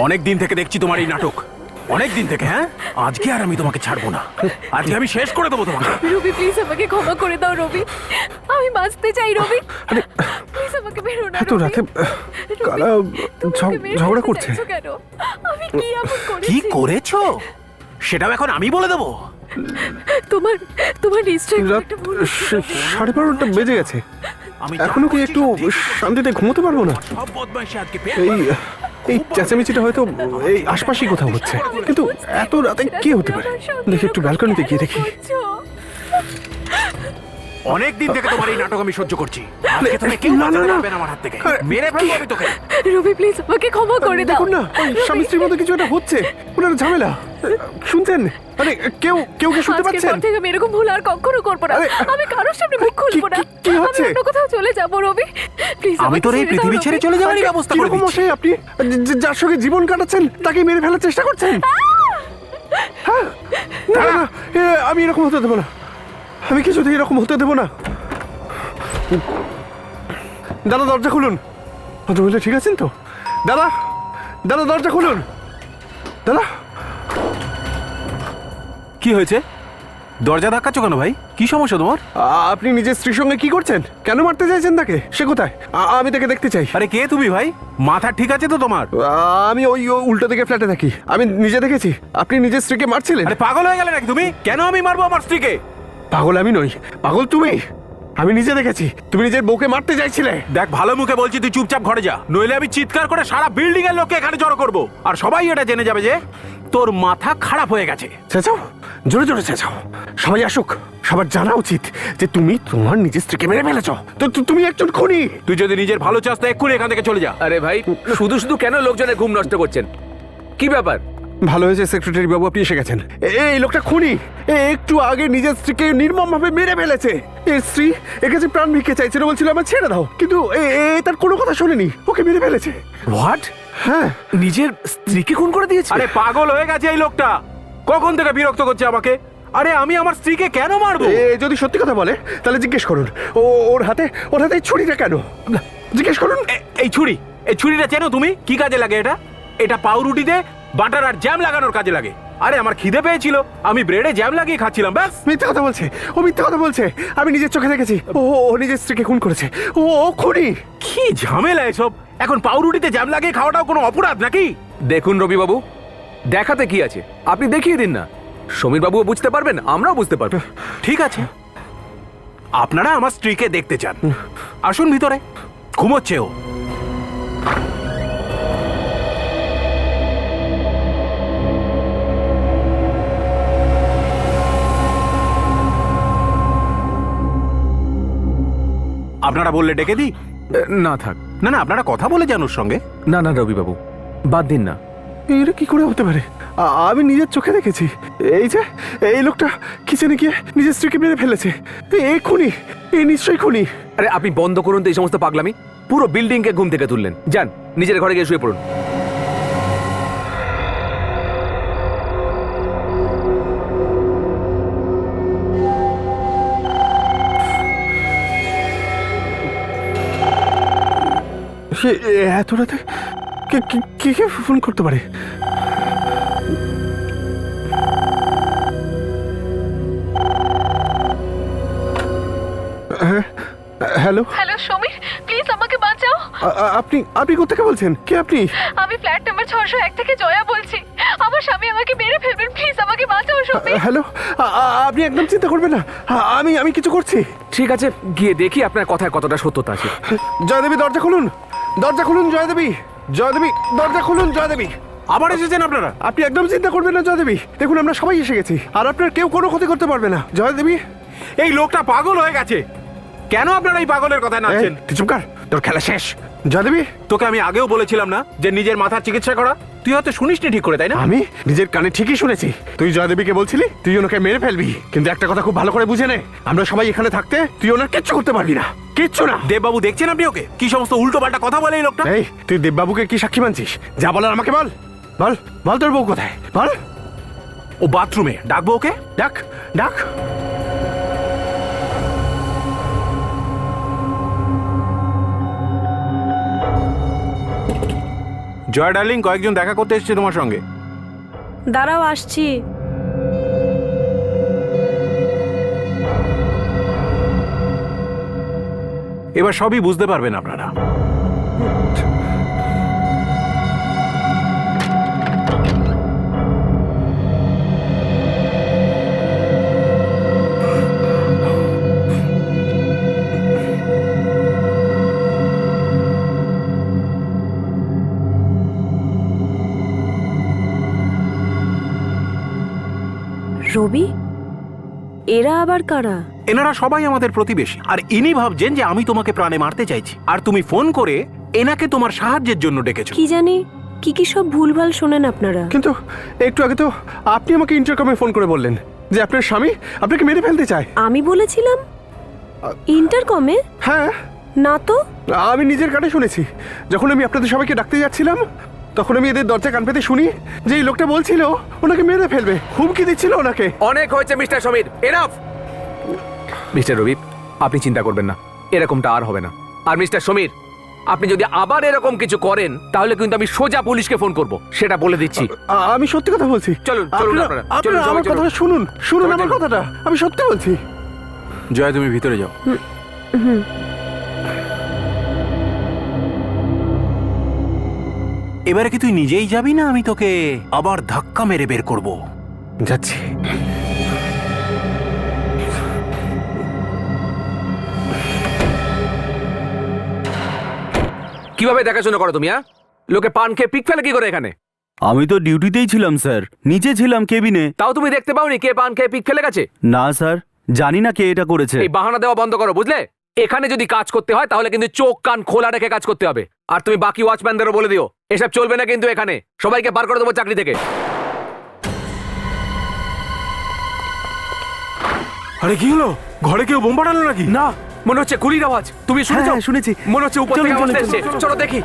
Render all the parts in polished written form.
অনেক দিন থেকে দেখছি তোমার এই নাটক, অনেক দিন থেকে। হ্যাঁ, আজকে আর আমি তোমাকে ছাড়বো না, আজকে আমি শেষ করে দেবো তোমাকে। রবি প্লিজ আমাকে ক্ষমা করে দাও রবি, আমি বাঁচতে চাই রবি, প্লিজ আমাকে বেরো না। এত রাতে কারা ঝগড়া করছে? কেন? আমি কি এমন করেছি? কি করেছো সেটাও এখন আমি বলে দেবো? তোমার তোমার নিশ্চয়ই রাত একটা ভুল হচ্ছে। 12:30টা বেজে গেছে, আমি এখনো কি একটু শান্তিতে ঘুমোতে পারবো না? সব বদমাইশি আজকে পেয়ে এই এই চেঁচামেচিটা হয়তো এই আশপাশেই কোথাও হচ্ছে, কিন্তু এত রাতে কে হতে পারে? দেখি একটু ব্যালকনিতে গিয়ে দেখি। অনেক দিন থেকে তোমার এই নাটক আমি সহ্য করছি। আজকে তুমি কেউ না, না, বাঁচাতে না। পারবে না আমার হাত থেকে, মেরে ফেলবো আমি তোকে। রবি প্লিজ আমাকে ক্ষমা করে দাও। দেখুন না, ওই স্বামী স্ত্রীর মধ্যে কিছু একটা হচ্ছে, ওনার ঝামেলা শুনছেন? আরে কেউ কেউ কি শুনতে আজকের পাচ্ছেন? পর থেকে আমি এরকম ভুল আর কখনো করবো না। আরে, আমি কারোর সামনে মুখ খুলবো না। কি হচ্ছে? আমি অন্য কোথাও চলে যাবো রবি, প্লিজ। আমি তোর এই পৃথিবী ছেড়ে চলে যাওয়ারই ব্যবস্থা করে কিরকম দিচ্ছি। মশাই আপনি? যার সঙ্গে জীবন কাটাচ্ছেন তাকে মেরে ফেলার চেষ্টা করছেন? হ্যাঁ, না না, আমি এরকম হতে দেবো না, আমি কিছুতেই এরকম হতে দেবো না। দাদা দরজা খুলুন। ভদ্রমহিলা ঠিক আছেন তো? দাদা, দাদা দরজা খুলুন। দাদা, কি হয়েছে? দরজা ধাক্কাচ্ছ কেন ভাই? কি সমস্যা তোমার? আপনি নিজের স্ত্রীর সঙ্গে কি করছেন? কেন মারতে চাইছেন তাকে? সে কোথায়? আমি তাকে দেখতে চাই। আরে কে তুমি ভাই? মাথা ঠিক আছে তো তোমার? আমি ওই উল্টো দিকে ফ্ল্যাটে থাকি, আমি নিজে দেখেছি আপনি নিজের স্ত্রীকে মারছিলেন। আরে পাগল হয়ে গেলে নাকি তুমি? কেন আমি মারবো আমার স্ত্রীকে? পাগল আমি নই, পাগল তুমি। আমি নিজে দেখেছি তুমি নিজের বউকে মারতে চাইছিলে। দেখ, ভালো মুখে বলছি, তুই চুপচাপ ঘরে যা, নইলে আমি চিৎকার করে সারা বিল্ডিং এর লোককে এখানে জড়ো করবো, আর সবাই এটা জেনে যাবে যে তোর মাথা খারাপ হয়ে গেছে। চেঁচাও, জোরে জোরে চেঁচাও, সবাই আসুক, সবার জানা উচিত যে তুমি তোমার নিজের স্ত্রীকে মেরে ফেলেছো। তো তুমি একজন খুনি। তুই যদি নিজের ভালো চাস তো এক্ষুনি এখান থেকে চলে যা। আরে ভাই, শুধু শুধু কেন লোকজনের ঘুম নষ্ট করছেন? কি ব্যাপার? ভালো হয়েছে সেক্রেটারি বাবু আপনি এসে গেছেন। এই লোকটা খুনি, একটু আগে নিজের স্ত্রীকে নির্মম ভাবে মেরে ফেলেছে। এর স্ত্রী এর কাছে প্রাণ ভিক্ষে চাইছিল, বলছিল আমার ছেড়ে দাও, কিন্তু তার কোনো কথা শোনেনি, ওকে মেরে ফেলেছে। হোয়াট? হ্যাঁ, নিজের স্ত্রীকে খুন করে দিয়েছে? আরে পাগল হয়ে গেছে এই লোকটা, কখন থেকে বিরক্ত করছে আমাকে। আরে আমি আমার স্ত্রীকে কেন মারবো? যদি সত্যি কথা বলে তাহলে জিজ্ঞেস করুন, ওর হাতে এই ছুরিটা কেন? জিজ্ঞেস করুন। এই ছুরিটা চেনো তুমি? কি কাজে লাগে এটা? এটা পাউরুটিতে বাটার আর জ্যাম লাগানোর কাজে লাগে। আরে আমার খিদে পেয়েছিল, আমি ব্রেডে জ্যাম লাগিয়ে খাচ্ছিলাম, ব্যাস। মিথ্যা কথা বলছে, ও মিথ্যা কথা বলছে, আমি নিজের চোখে দেখেছি। ও নিজের স্ত্রীকে খুন করেছে, ও খুনি। কি ঝামেলা এসব! এখন পাউরুটিতে জ্যাম লাগিয়ে খাওয়াটাও কোনো অপরাধ নাকি? দেখুন রবি বাবু, দেখাতে কি আছে, আপনি দেখিয়ে দিন না। সমীর বাবুও বুঝতে পারবেন, আমরাও বুঝতে পারবো। ঠিক আছে, আপনারা আমার স্ত্রীকে দেখতে চান, আসুন ভিতরে, ঘুমোচ্ছে ও। আপনারা বললে ডেকে দিই? না থাক, না না, আপনারা কথা বলে যান ওর সঙ্গে। না না রবি বাবু, বাদ দিন না। এটা কি করে হতে পারে? আমি নিজের চোখে দেখেছি, এই যে এই লোকটা কিচেনে গিয়ে নিজের স্ত্রীকে মেরে ফেলেছে। এই খুনি, এই নিশ্চয়ই খুনি। আরে আপনি বন্ধ করুন তো এই সমস্ত পাগলামি, পুরো বিল্ডিং কে ঘুম থেকে তুললেন। যান নিজের ঘরে গিয়ে শুয়ে পড়ুন। সে এত রাতে কে কে ফোন করতে পারে? হ্যালো, হ্যালো সমীর, প্লিজ আমাকে বাঁচাও। আপনি কোথেকে বলছেন? কে আপনি? আমি ফ্ল্যাট নাম্বার 601 থেকে জয়া বলছি। আমার স্বামী আমাকে মেরে ফেলবেন, প্লিজ আমাকে বাঁচাও সমীর। হ্যালো, আপনি একদম চিন্তা করবেন না, আমি কিছু করছি। ঠিক আছে, গিয়ে দেখি আপনার কথায় কতটা সত্যতা আছে। জয়দেবী দরজা খুলুন, দরজা খুলুন জয়দেবী, জয়দেবী দরজা খুলুন জয়দেবী। আবার এসেছেন আপনারা? আপনি একদম চিন্তা করবেন না জয়দেবী, দেখুন আমরা সবাই এসে গেছি, আর আপনার কেউ কোনো ক্ষতি করতে পারবে না জয়দেবী। এই লোকটা পাগল হয়ে গেছে, কেন আপনারা এই পাগলের কথা নাচছেন? তুই চুপ কর, তোর খেলা শেষ। জয়দেবী, তোকে আমি আগেও বলেছিলাম না যে নিজের মাথার চিকিৎসা করা? তুই হয়তো শুনিসনি ঠিক করে, তাই না? আমি নিজের কানে ঠিকই শুনেছি, তুই জয়দেবীকে বলছিলি তুই ওনাকে মেরে ফেলবি, কিন্তু একটা কথা খুব ভালো করে বুঝে নে, আমরা সবাই এখানে থাকতে তুই ওনার কিচ্ছু করতে পারবি না, কিচ্ছু না। দেববাবু দেখছেন আপনি ওকে কি সমস্ত উল্টো পাল্টা কথা বলে এই লোকটা? এই তুই দেববাবুকে কি সাক্ষী মানছিস? যা বলার আমাকে বল, বল বল তোর বউ কোথায় বল। ও বাথরুমে, ডাকবো ওকে? ডাক ডাক। জয় ডার্লিং, কয়েকজন দেখা করতে এসেছে তোমার সঙ্গে। দাঁড়াও, আসছি। এবার সবই বুঝতে পারবেন আপনারা। রবি, এরা আবার কারা? এনারা সবাই আমাদের প্রতিবেশী, আর ইনি ভাবছেন যে আমি তোমাকে প্রাণে মারতে চাইছি, আর তুমি ফোন করে এনাকে তোমার সাহায্যের জন্য ডেকেছো। কি জানি কি কি সব ভুলভাল শোনেন আপনারা। কিন্তু একটু আগে তো আপনি আমাকে ইন্টারকমে ফোন করে বললেন যে আপনার স্বামী আপনাকে মেরে ফেলতে চায়। আমি বলেছিলাম ইন্টারকমে? হ্যাঁ, না তো। আমি নিজের কানে শুনেছি। যখন আমি আপনাদের সবাইকে ডাকতে যাচ্ছিলাম, তখন আমি এদের দরজা কান পেতে শুনি যে এই লোকটা বলছিল ওনাকে মেরে ফেলবে, হুমকি দিচ্ছিল ওনাকে। অনেক হয়েছে মিস্টার সমীর, এনাফ। মিস্টার রবি, আপনি চিন্তা করবেন না, এরকমটা আর হবে না। আর মিস্টার সমীর, আপনি যদি আবার এরকম কিছু করেন তাহলে কিন্তু আমি সোজা পুলিশকে ফোন করব, সেটা বলে দিচ্ছি। আমি সত্যি কথা বলছি। চলুন, চলুন আপনারা আপনারা, চলুন সবাই আমার চলুন। কথাটা শুনুন, শুনুন সবাই আমার চলুন। কথাটা, আমি সত্যি বলছি। জয়, তুমি ভিতরে যাও। এবারে কি তুই নিজেই যাবি, না আমি তোকে আবার ধাক্কা মেরে বের করব? যাচ্ছি। কিভাবে দেখাশোনা করো তুমি? লোকে পান খেয়ে পিক ফেলে কি করে এখানে? আমি তো ডিউটিতেই ছিলাম স্যার, নিচে ছিলাম কেবিনে। তাও তুমি দেখতে পাওনি কে পান খেয়ে পিক ফেলে গেছে? না স্যার, জানি না কে এটা করেছে। এই বাহানা দেওয়া বন্ধ করো, বুঝলে? এখানে যদি কাজ করতে হয় তাহলে কিন্তু চোখ কান খোলা রেখে কাজ করতে হবে। আর তুমি বাকি ওয়াচম্যানদেরও বলে দিও এসব চলবে না কিন্তু এখানে, সবাইকে বার করে দেবো চাকরি থেকে। আরে কি হলো? ঘরে কেউ বোম ফাটালো নাকি? না, মনে হচ্ছে গুলির আওয়াজ। তুমি শুনেছো? হ্যাঁ, শুনেছি। মনে হচ্ছে উপর চলুন, থেকে আওয়াজ চলুন, এসছে। চলুন, চলো দেখি।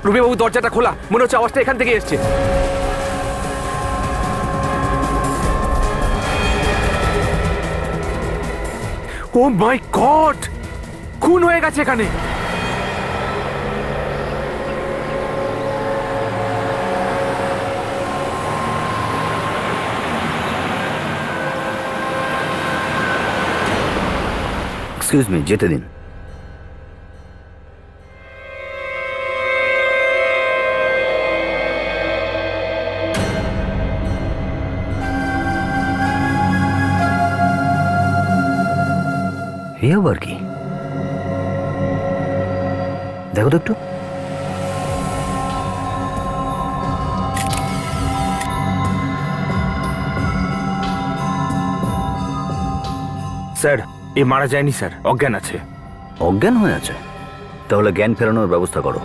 রুবিবাবু, দরজাটা খোলা, মনে হচ্ছে আওয়াজটা এখান থেকে এসছে। ও মাই গড, খুন হয়ে গেছে এখানে। এক্সকিউজ মি, যেতে দিন। এ আবার কি? দেখো তো একটু। স্যার, এ মারা যায়নি স্যার, অজ্ঞান আছে। অজ্ঞান হয়ে আছে? তাহলে জ্ঞান ফেরানোর ব্যবস্থা করো।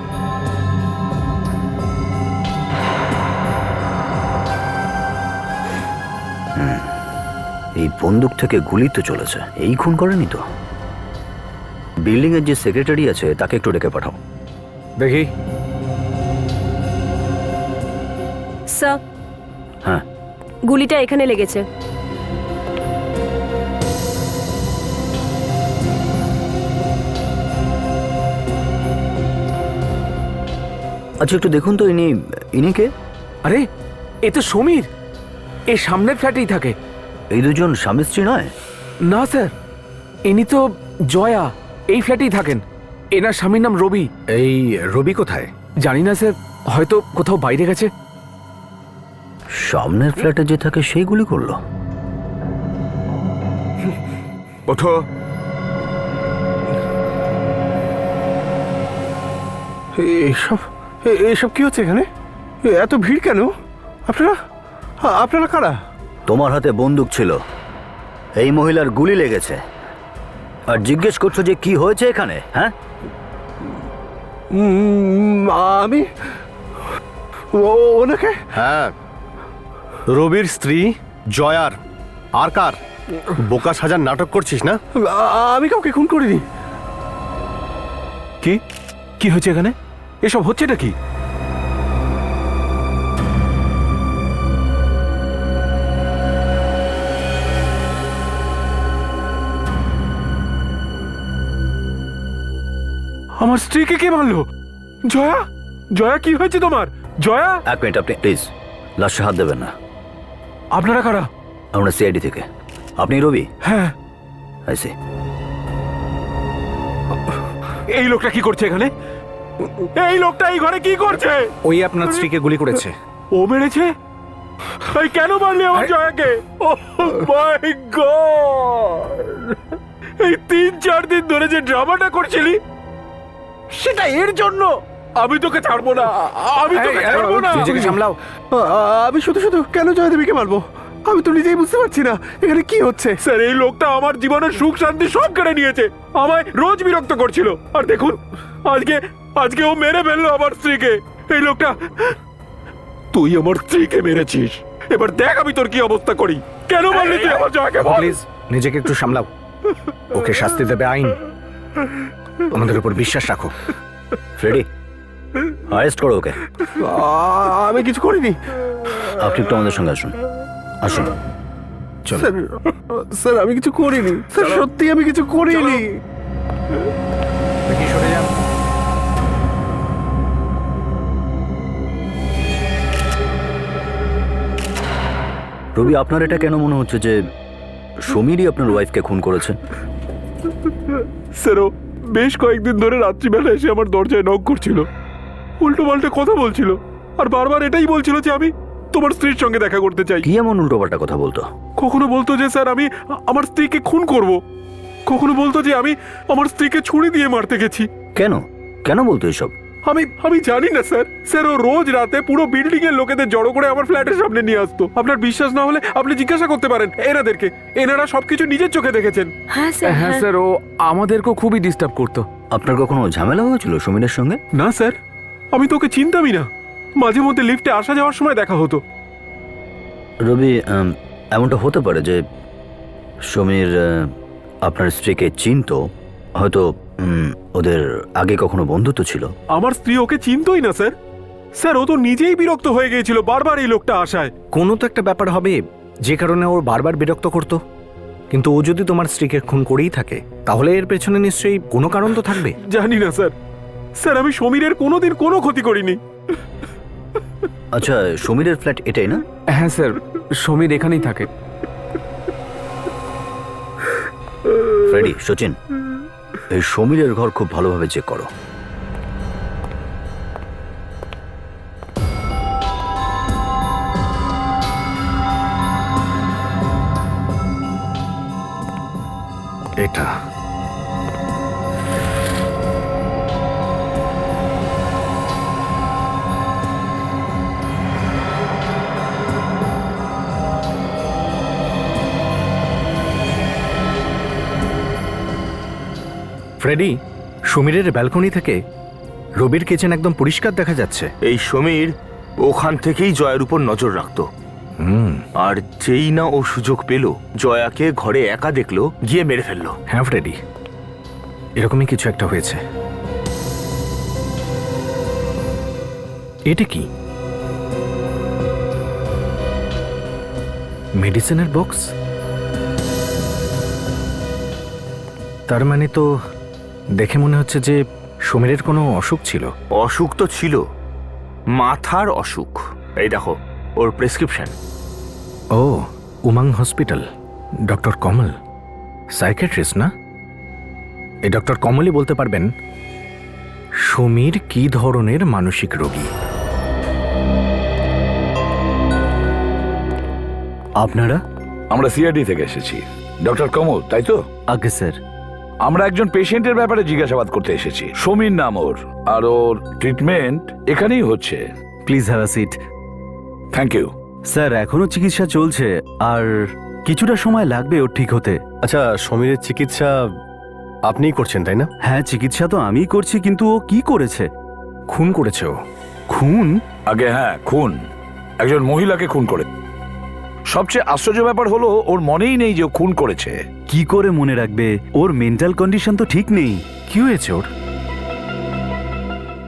এই বন্দুক থেকে গুলি তো চলেছে, এই খুন করেনি তো? বিল্ডিং এর যে সেক্রেটারি আছে তাকে একটু ডেকে পাঠাও। দেখি। স্যার, হ্যাঁ, গুলিটা এখানে লেগেছে। আচ্ছা একটু দেখুন তো, ইনি কে? আরে, এ তো সমীর, এই সামনের ফ্ল্যাটেই থাকে। এই দুজন স্বামী স্ত্রী নয়? না স্যার, ইনি তো জয়া, এই ফ্ল্যাটেই থাকেন। এনার স্বামীর নাম রবি। এই রবি কোথায়? জানি না স্যার, হয়তো কোথাও বাইরে গেছে। সামনের ফ্ল্যাটে যে থাকে সেই গুলি করলো? ওঠো। এসব কি হচ্ছে এখানে? এত ভিড় কেন? আপনারা কারা? তোমার হাতে বন্দুক ছিল, এই মহিলার গুলি লেগেছে, আর জিজ্ঞেস করছো যে কি হয়েছে এখানে? হ্যাঁ, আমি ওনাকে। হ্যাঁ, রবির স্ত্রী জয়ার। আর কার? বোকা সাজার নাটক করছিস না? আমি কাউকে খুন করিনি। কি কি হচ্ছে এখানে? এসব হচ্ছেটা কি? আমার স্ত্রীকে কে মারলো? জয়া, জয়া কি হয়েছে তোমার? জয়া, এক মিনিট, আপনি প্লিজ লাশে হাত দেবেন না। আপনারা কারা? আমরা সিআইডি থেকে। আপনি রবি? হ্যাঁ। আইসি। এই লোকটা কি করছে এখানে? এই লোকটা এই ঘরে কি করছে? ওই আপনার স্ত্রীকে গুলি করেছে। ও মেরেছে? এই কেন মারলি আমার জয়াকে? ও মাই গড! এই 3-4 দিন ধরে যে ড্রামাটা করছিলি সেটা এর জন্য? আমি তোকে ছাড়বো না, আমি তোকে ছাড়বো না। নিজেকে সামলাও। আমি শুধু শুধু কেন জয়দেবীকে মারবো? আমি তো নিজেই বুঝতে পারছি না এখানে কি হচ্ছে। স্যার, এই লোকটা আমার জীবনের সুখ শান্তি সব কেড়ে নিয়েছে, আমায় রোজ বিরক্ত করছিল। আর দেখুন, আজকে ও মেরে ফেললো আমার স্ত্রীকে। এই লোকটা, তুই আমার স্ত্রীকে মেরেছিস, এবার দেখ আমি তোর কি অবস্থা করি। কেন মারলি তুই আমার জয়াকে? বল। প্লিজ নিজেকে একটু সামলাও। ওকে শাস্তি দেবে আইন। আমাদের উপর বিশ্বাস রাখো। ফ্রেডি, অ্যারেস্ট করো ওকে। আমি কিছু করিনি আপনি একটু আমাদের সঙ্গে আসুন। আসুন। স্যার। স্যার আমি কিছু করিনি স্যার, সত্যি আমি কিছু করিনি। দেখি সরে যান। রবি, আপনার এটা কেন মনে হচ্ছে যে সমীরই আপনার ওয়াইফকে খুন করেছে? স্যার, ও বেশ কয়েকদিন ধরে রাত্রিবেলা এসে আমার দরজায় নক করছিল, উল্টো পাল্টে কথা বলছিল, আর বারবার এটাই বলছিল যে আমি তোমার স্ত্রীর সঙ্গে দেখা করতে চাই। কি এমন উল্টোপাল্টা কথা বলতো? কখনো বলতো যে স্যার আমি আমার স্ত্রীকে খুন করব, কখনো বলতো যে আমি আমার স্ত্রীকে ছুরি দিয়ে মারতে গেছি। কেন কেন বলতো এসব? আমি জানি না স্যার। স্যার, ও রোজ রাতে পুরো বিল্ডিং এর লোকেদের জড়ো করে আমার ফ্ল্যাটের সামনে নিয়ে আসতো। আপনার বিশ্বাস না হলে আপনি জিজ্ঞাসা করতে পারেন এনাদেরকে, এনারা সবকিছু নিজের চোখে দেখেছেন। হ্যাঁ স্যার, হ্যাঁ হ্যাঁ। স্যার, ও আমাদেরকেও খুবই ডিস্টার্ব করতো। আপনার কখনো ঝামেলা হয়েছিল সমীরের সঙ্গে? না স্যার, আমি তোকে চিনতামই না, মাঝে মধ্যে লিফটে আসা যাওয়ার সময় দেখা হতো। রবি, এমনটা হতে পারে যে সমীর আপনার স্ত্রীকে চিনতো, হয়তো ওদের আগে কখনো বন্ধুত্ব ছিল। আমার স্ত্রী ওকে চিনতই না স্যার। স্যার, ও তো নিজেই বিরক্ত হয়ে গিয়েছিল বারবার এই লোকটা আসায়। কোনো তো একটা ব্যাপার হবে যে কারণে ওর বারবার বিরক্ত করতো। কিন্তু ও যদি তোমার স্ত্রীকে খুন করেই থাকে তাহলে এর পেছনে নিশ্চয়ই কোনো কারণ তো থাকবে। জানি না স্যার। স্যার, আমি সমীরের কোনোদিন কোনো ক্ষতি করিনি। আচ্ছা, সমীরের ফ্ল্যাট এটাই না? হ্যাঁ স্যার, সমীর এখানেই থাকে। ফ্রেডি, সচিন, এই সমীরের ঘর খুব ভালোভাবে চেক করো। এটা ফ্রেডি, সমীরের ব্যালকনি থেকে রবির কিচেন একদম পরিষ্কার দেখা যাচ্ছে। এই সমীর ওখান থেকেই জয়ার উপর নজর রাখতো, আর যেই না ও সুযোগ পেল জয়াকে ঘরে একা দেখলো, গিয়ে মেরে ফেললো। হ্যাঁ ফ্রেডি, এরকমই কিছু একটা হয়েছে। এটা কি? মেডিসিনের বক্স? তার মানে তো দেখে মনে হচ্ছে যে সমীরের কোনো অসুখ ছিল। অসুখ তো ছিল, মাথার অসুখ। এই দেখো ওর প্রেসক্রিপশন। ও, উমাং হসপিটাল, ডক্টর কমল, সাইকিয়াট্রিস্ট না? এই ডক্টর কমলই বলতে পারবেন সমীর কি ধরনের মানসিক রোগী। আপনারা? আমরা সিআইডি থেকে এসেছি। ডক্টর কমল, তাই তো? আগে স্যার। আমরা একজন পেশেন্টের ব্যাপারে জিজ্ঞাসাবাদ করতে এসেছি। সমীর নাম ওর, আর ওর ট্রিটমেন্ট এখানেই হচ্ছে। Please have a seat. Thank you. Sir, এখনো চিকিৎসা চলছে আর কিছুটা সময় লাগবে ওর ঠিক হতে। আচ্ছা, সমীরের চিকিৎসা আপনিই করছেন তাই না? হ্যাঁ, চিকিৎসা তো আমিই করছি, কিন্তু ও কি করেছে? খুন করেছে ও। খুন? আগে হ্যাঁ, খুন। একজন মহিলাকে খুন করে। সবচেয়ে আশ্চর্য ব্যাপার হলো ওর মনেই নেই যে ও খুন করেছে। কি করে মনে রাখবে? ওর মেন্টাল কন্ডিশন তো ঠিক নেই। কি হয়েছে ওর?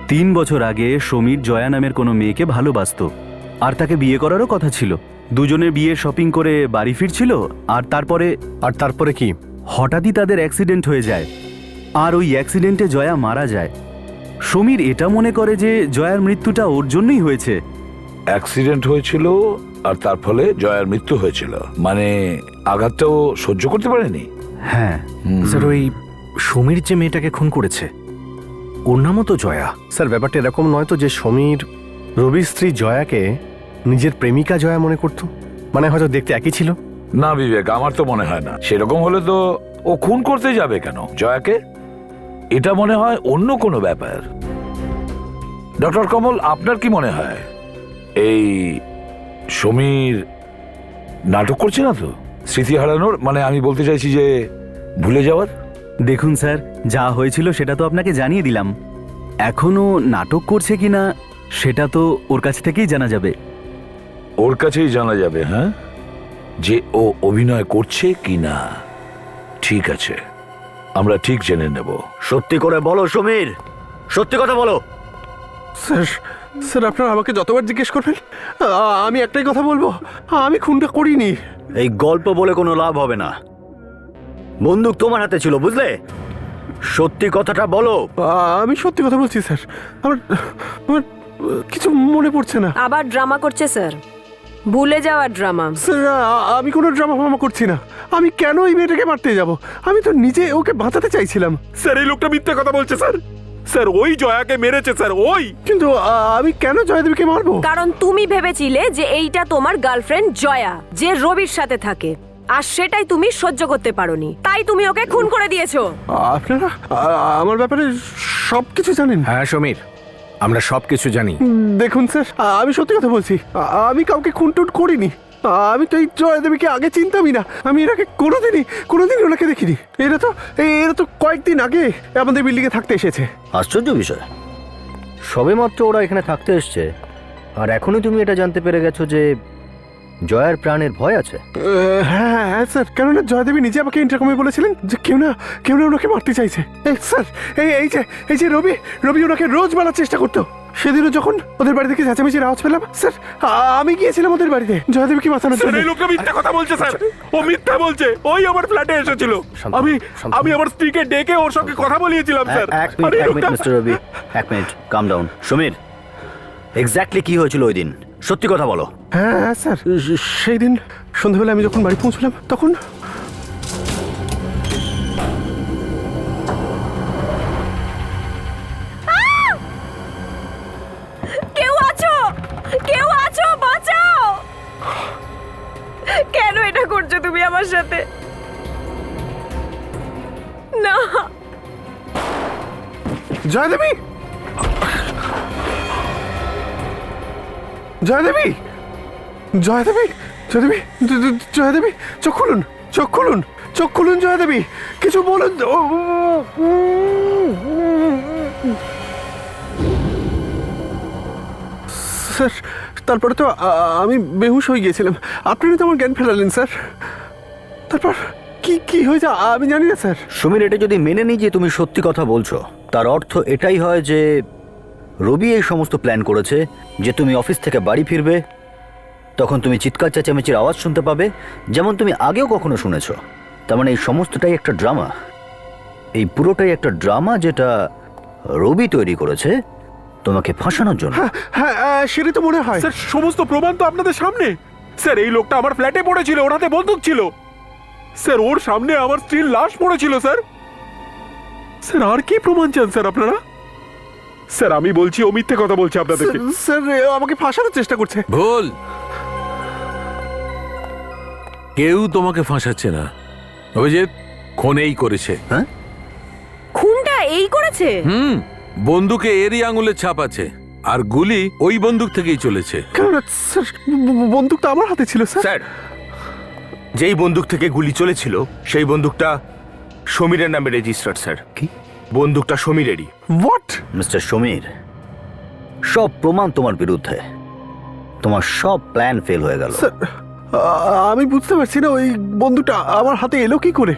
3 বছর আগে সমীর জয়া নামের কোনো মেয়েকে ভালোবাসতো আর তাকে বিয়ে করারও কথা ছিল। দুজনে বিয়ে শপিং করে বাড়ি ফিরছিল আর তারপরে কি? হঠাৎই তাদের অ্যাক্সিডেন্ট হয়ে যায় আর ওই অ্যাক্সিডেন্টে জয়া মারা যায়। সমীর এটা মনে করে যে জয়ার মৃত্যুটা ওর জন্যই হয়েছে। অ্যাক্সিডেন্ট হয়েছিল আর তার ফলে জয়ার মৃত্যু হয়েছিল, মানে আঘাতটাও সহ্য করতে পারেনি। হ্যাঁ, স্যার ওই সমীর যে মেয়েটাকে খুন করেছে ওর নামও তো জয়া। স্যার ব্যাপারটা এরকম নয় তো যে সমীর রবির স্ত্রী জয়াকে নিজের প্রেমিকা জয়া মনে করতো? মানে হয়তো দেখতে একই ছিল। না বিবেক, আমার তো মনে হয় না। সেরকম হলে তো ও খুন করতে যাবে কেন জয়াকে? এটা মনে হয় অন্য কোনো ব্যাপার। ডক্টর কমল, আপনার কি মনে হয় এই সমীর নাটক করছে না তো স্মৃতি হারানোর? মানে আমি বলতে চাইছি যে ভুলে যাওয়ার। দেখুন স্যার, যা হয়েছিল সেটা তো আপনাকে জানিয়ে দিলাম। এখনো নাটক করছে কিনা সেটা তো ওর কাছ থেকেই জানা যাবে। ওর কাছেই জানা যাবে, হ্যাঁ, যে ও অভিনয় করছে কি না। ঠিক আছে, আমরা ঠিক জেনে নেব। সত্যি করে বলো সমীর, সত্যি কথা বলো। স্যার স্যার আপনারা আমাকে যতবার জিজ্ঞেস করবেন আমি একটাই কথা বলবো, আমি খুনটা করিনি। এই গল্প বলে কোনো লাভ হবে না। বন্দুক তোমার হাতে ছিল, বুঝলে? সত্যি কথাটা বলো। আমি সত্যি কথা বলছি স্যার। আমার আমার কিছু মনে পড়ছে না। আবার ড্রামা করছে স্যার, ভুলে যাওয়ার ড্রামা। স্যার আমি কোনো ড্রামা ফামা করছি না। আমি কেন এই মেয়েটাকে মারতে যাব? আমি তো নিজে ওকে বাঁচাতে চাইছিলাম। স্যার এই লোকটা মিথ্যে কথা বলছে স্যার। স্যার ওই জয়াকে মেরেছে স্যার, ওই। কিন্তু আমি কেন জয়দেবীকে মারবো? কারণ তুমি ভেবেছিলে যে এইটা তোমার গার্লফ্রেন্ড জয়া, যে রবির সাথে থাকে, আর সেটাই তুমি সহ্য করতে পারোনি, তাই তুমি ওকে খুন করে দিয়েছো। আপনারা আমার ব্যাপারে সব কিছু জানেন? হ্যাঁ সমীর, আমরা সব কিছু জানি। দেখুন স্যার, আমি সত্যি কথা বলছি। আমি কাউকে খুন টুন করিনি। আমি তো এই জয়দেবীকে আগে চিনতামই না। আমি এর আগে কোনোদিন ওনাকে দেখিনি। এরা তো কয়েকদিন আগে আমাদের বিল্ডিংয়ে থাকতে এসেছে। আশ্চর্য বিষয়, সবেমাত্র ওরা এখানে থাকতে এসছে আর এখনই তুমি এটা জানতে পেরে গেছো যে জয়ার প্রাণের ভয় আছে। হ্যাঁ স্যার, কেননা জয়দেবী নিজে আমাকে ইন্টারকমে বলেছিলেন যে কেউ না ওনাকে মারতে চাইছে। স্যার এই যে রবি ওনাকে রোজ মারার চেষ্টা করতো। সেদিনও যখন ওদের বাড়ি থেকে চেঁচামেচির আওয়াজ পেলাম স্যার, আমি গিয়েছিলাম ওদের বাড়িতে জয়দেবীকে বাঁচানোর স্যার জন্য। এই লোকটা মিথ্যে কথা বলছে স্যার, ও মিথ্যা বলছে। ওই আমার ফ্ল্যাটে এসেছিল, আমি আমার স্ত্রীকে ডেকে ওর সঙ্গে কথা বলিয়েছিলাম স্যার। এক মিনিট মিস্টার রবি, এক মিনিট, কাম ডাউন। সমীর, এক্স্যাক্টলি কি হয়েছিল ওই দিন? সত্যি কথা বলো। হ্যাঁ স্যার, সেই দিন সন্ধ্যাবেলা আমি যখন বাড়ি পৌঁছলাম তখন কেউ আছো, বাঁচাও। কেন এটা করছো তুমি আমার সাথে? না, জয়দেবী জয়দেবী জয়দেবী জয়দেবী জয়দেবী চোখ খুলুন জয়দেবী, কিছু বলুন। স্যার তারপরে তো আমি বেহুশ হয়ে গিয়েছিলাম। আপনি তো আমার জ্ঞান ফেরালেন স্যার। তারপর কি হয়েছে আমি জানি না স্যার। সমীর, এটা যদি মেনে নিই যে তুমি সত্যি কথা বলছো, তার অর্থ এটাই হয় যে রবি এই সমস্ত প্ল্যান করেছে যে তুমি অফিস থেকে বাড়ি ফিরবে, তখন তুমি চিৎকার চেঁচামেচির আওয়াজ শুনতে পাবে, যেমন তুমি আগেও কখনো শুনেছো। তার মানে এই সমস্তটাই একটা ড্রামা। এই পুরোটাই একটা ড্রামা যেটা রবি তৈরি করেছে তোমাকে ফাঁসানোর জন্য। হ্যাঁ সেটাই তো মনে হয়। স্যার সমস্ত প্রমাণ তো আপনাদের সামনে। স্যার এই লোকটা আমার ফ্ল্যাটে পড়েছিল, ওর হাতে বন্দুক ছিল। স্যার ওর সামনে আমার স্ত্রীর লাশ পড়েছিল। স্যার স্যার আর কি প্রমাণ চান স্যার আপনারা? স্যার আমি বলছি ও মিথ্যে কথা বলছে আপনাদেরকে। স্যার আমাকে ফাঁসানোর চেষ্টা করছে। ভুল, কেউ তোমাকে ফাঁসাচ্ছে না। অভিজিৎ খুনেই করেছে। হ্যাঁ, খুনটা এই করেছে? বন্দুকে এরই আঙুলের ছাপ আছে, আর গুলি ওই বন্দুক থেকেই চলেছে। কেননা স্যার বন্দুক তো আমার হাতে ছিল স্যার। স্যার, যেই বন্দুক থেকে গুলি চলেছিল সেই বন্দুকটা সমীরের নামে রেজিস্টার্ড স্যার। কি? বন্দুকটা সমীরেরই। হোয়াট? মিস্টার সমীর, সব প্রমাণ তোমার বিরুদ্ধে। তোমার সব প্ল্যান ফেল হয়ে গেল। স্যার আমি বুঝতে পারছি না ওই বন্দুকটা আমার হাতে এলো কি করে।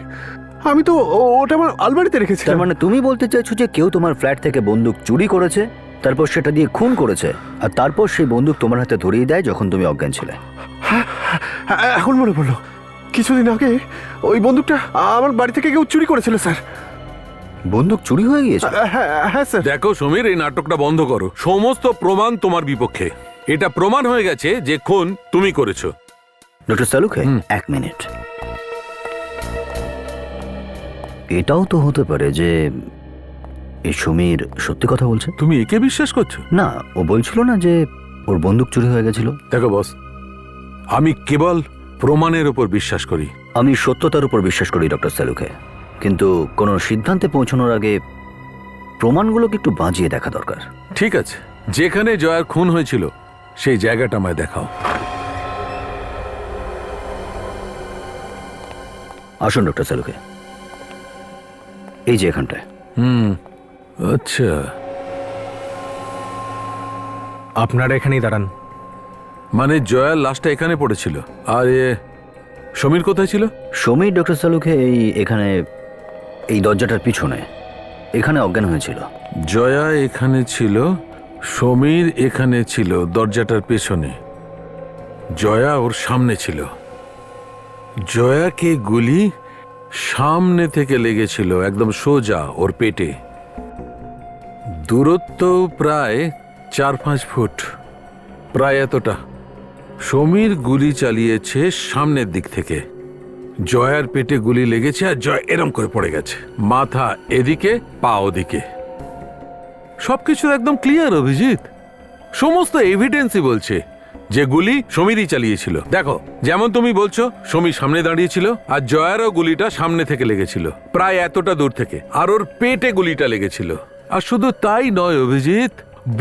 আমি তো ওটা আমার আলমারিতে রেখেছিলাম। তার মানে তুমি বলতে চাইছো যে কেউ তোমার ফ্ল্যাট থেকে বন্দুক চুরি করেছে, তারপর সেটা দিয়ে খুন করেছে, আর তারপর সেই বন্দুক তোমার হাতে ধরিয়ে দেয় যখন তুমি অজ্ঞান ছিলে। হ্যাঁ, এখন মনে পড়লো, কিছুদিন আগে ওই বন্দুকটা আমার বাড়ি থেকে কেউ চুরি করেছিল স্যার। বন্দুক চুরি হয়ে গিয়েছে? হ্যাঁ হ্যাঁ স্যার। দেখো সমীর, এই নাটকটা বন্ধ করো। সমস্ত প্রমাণ তোমার বিপক্ষে। এটা প্রমাণ হয়ে গেছে যে খুন তুমি করেছো। ডক্টর সালুখে, এক মিনিট। এটাও তো হতে পারে যে এই সমীর সত্যি কথা বলছে। তুমি একে বিশ্বাস করছো? না, ও বলছিল না যে ওর বন্দুক চুরি হয়ে গেছিল? দেখো বস, আমি কেবল প্রমাণের উপর বিশ্বাস করি। আমি সত্যতার উপর বিশ্বাস করি ডক্টর সালুখে, কিন্তু কোনো সিদ্ধান্তে পৌঁছানোর আগে প্রমাণগুলোকে একটু বাজিয়ে দেখা দরকার। ঠিক আছে, যেখানে জয়ার খুন হয়েছিল সেই জায়গাটা আমায় দেখাও। আসুন ডক্টর সালুখে, এই যে এখানটায়। আচ্ছা, আপনারা এখানেই দাঁড়ান। মানে জয়ার লাশটা এখানে পড়েছিল, আর সমীর কোথায় ছিল? সমীর ডক্টর সালুখে এখানে এই দরজাটার পিছনে এখানে অজ্ঞান হয়েছিল। জয়া এখানে ছিল, সমীর এখানে ছিল দরজাটার পেছনে, জয়া ওর সামনে ছিল। জয়াকে গুলি সামনে থেকে লেগেছিল, একদম সোজা ওর পেটে। দূরত্ব প্রায় 4-5 ফুট, প্রায় এতটা। সমীর গুলি চালিয়েছে সামনের দিক থেকে, জয়ার পেটে গুলি লেগেছে আর জয় এরম করে পড়ে গেছে, মাথা এদিকে পা ওদিকে। সবকিছু একদম ক্লিয়ার অভিজিৎ, সমস্ত এভিডেন্সই বলছে যে গুলি সমীরই চালিয়েছিল। দেখো, যেমন তুমি বলছো সমীর সামনে দাঁড়িয়েছিল, আর জয়ারও গুলিটা সামনে থেকে লেগেছিল, প্রায় এতটা দূর থেকে, আর ওর পেটে গুলিটা লেগেছিল। আর শুধু তাই নয় অভিজিৎ,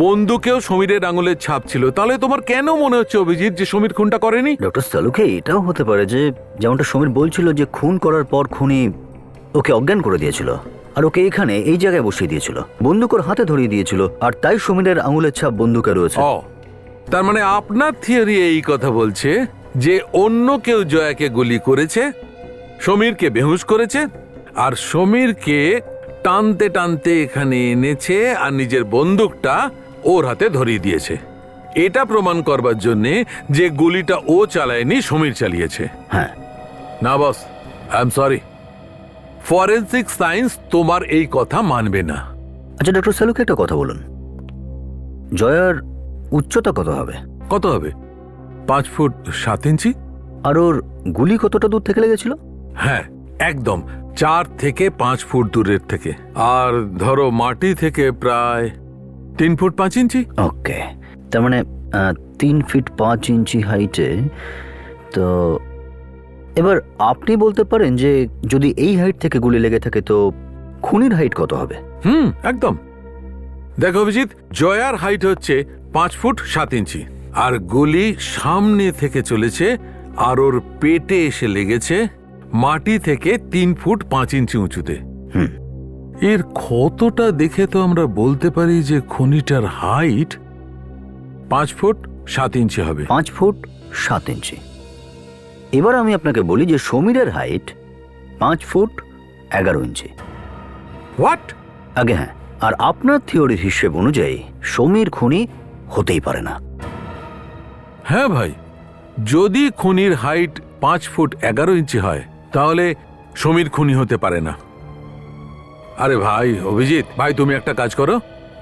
বন্দুকেও সমীরের আঙুলের ছাপ ছিল। তাহলে তোমার কেন মনে হচ্ছে অভিজিৎ যে সমীর খুনটা করেনি? ডক্টর সালুখে, এটাও হতে পারে যে যেমনটা সমীর বলছিল যে খুন করার পর খুনি ওকে অজ্ঞান করে দিয়েছিল, আর ওকে এখানে এই জায়গায় বসিয়ে দিয়েছিল, বন্দুক ওর হাতে ধরিয়ে দিয়েছিল, আর তাই সমীরের আঙুলের ছাপ বন্দুকে রয়েছে। ও, তার মানে আপনার থিওরি এই কথা বলছে যে অন্য কেউ জয়াকে গুলি করেছে, সমীরকে বেহুশ করেছে, আর সমীরকে টানতে টানতে এখানে এনেছে আর নিজের বন্দুকটা ওর হাতে ধরিয়ে দিয়েছে। এটা প্রমাণ করবার জন্যে যে গুলিটা ও চালায়নি, সমীর চালিয়েছে। হ্যাঁ। না boss, I am sorry, forensic science তোমার এই কথা মানবে না। আচ্ছা ডক্টর সালুখে, একটা কথা বলুন, জয়ার উচ্চতা কত হবে? কত হবে? 5 ফুট 7 ইঞ্চি। আর ওর গুলি কতটা দূর থেকে লেগেছিল? হ্যাঁ, একদম 4 থেকে 5 ফুট দূরের থেকে। আর ধরো মাটি থেকে প্রায় 3 ফুট 5 ইঞ্চি। ওকে, তার মানে 3 ফিট 5 ইঞ্চি হাইটে। তো এবার আপনি বলতে পারেন যে যদি এই হাইট থেকে গুলি লেগে থাকে তো খুনির হাইট কত হবে? একদম। দেখো অভিজিৎ, জয়ার হাইট হচ্ছে 5 ফুট 7 ইঞ্চি, আর গুলি সামনে থেকে চলেছে আর ওর পেটে এসে লেগেছে মাটি থেকে 3 ফুট 5 ইঞ্চি উঁচুতে। এর ক্ষতটা দেখে তো আমরা বলতে পারি যে খুনিটার হাইট 5 ফুট 7 ইঞ্চি হবে। 5 ফুট 7 ইঞ্চি। এবার আমি আপনাকে বলি যে সমীরের হাইট 5 ফুট 11 ইঞ্চি। হোয়াট? আগে হ্যাঁ, আর আপনার থিওরির হিসেব অনুযায়ী সমীর খুনি হতেই পারে না। হ্যাঁ ভাই, যদি খুনির হাইট 5 ফুট 11 ইঞ্চি হয় তাহলে সমীর খুনি হতে পারে না। আরে ভাই অভিজিৎ ভাই, তুমি একটা কাজ করো,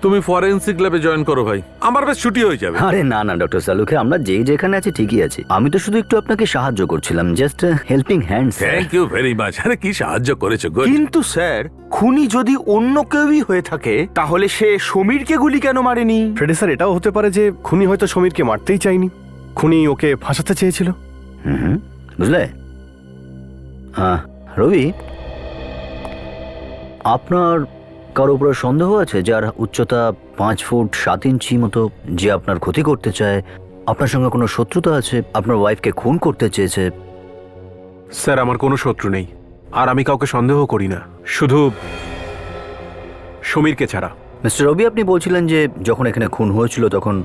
তুমি ফরেনসিক ল্যাবে জয়েন করো ভাই, আমার বেশ ছুটি হয়ে যাবে। আরে না না ডক্টর সালুখে, আমরা যেখানে আছি ঠিকই আছি। আমি তো শুধু একটু আপনাকে সাহায্য করছিলাম, just helping hand. Thank you very much. আরে কি সাহায্য করেছো, গুড। কিন্তু স্যার, খুনি যদি অন্য কেউই হয়ে থাকে তাহলে সে সমীরকে গুলি কেন মারেনি? ফ্রেডি স্যার, এটাও হতে পারে যে খুনি হয়তো সমীরকে মারতেই চায়নি, খুনি ওকে ফাঁসাতে চেয়েছিল। বুঝলে? রবি, আপনার কারো উপরে সন্দেহ আছে যার উচ্চতা 5 ফুট 7 ইঞ্চি মতো, যে আপনার ক্ষতি করতে চায়, আপনার সঙ্গে কোনো শত্রুতা আছে, আপনার ওয়াইফকে খুন করতে চেয়েছে? স্যার, আমার কোনো শত্রু নেই, আর আমি কাউকে সন্দেহ করি না, শুধু সমীরকে ছাড়া। মিস্টার রবি, আপনি বলছিলেন যে যখন এখানে খুন হয়েছিল তখন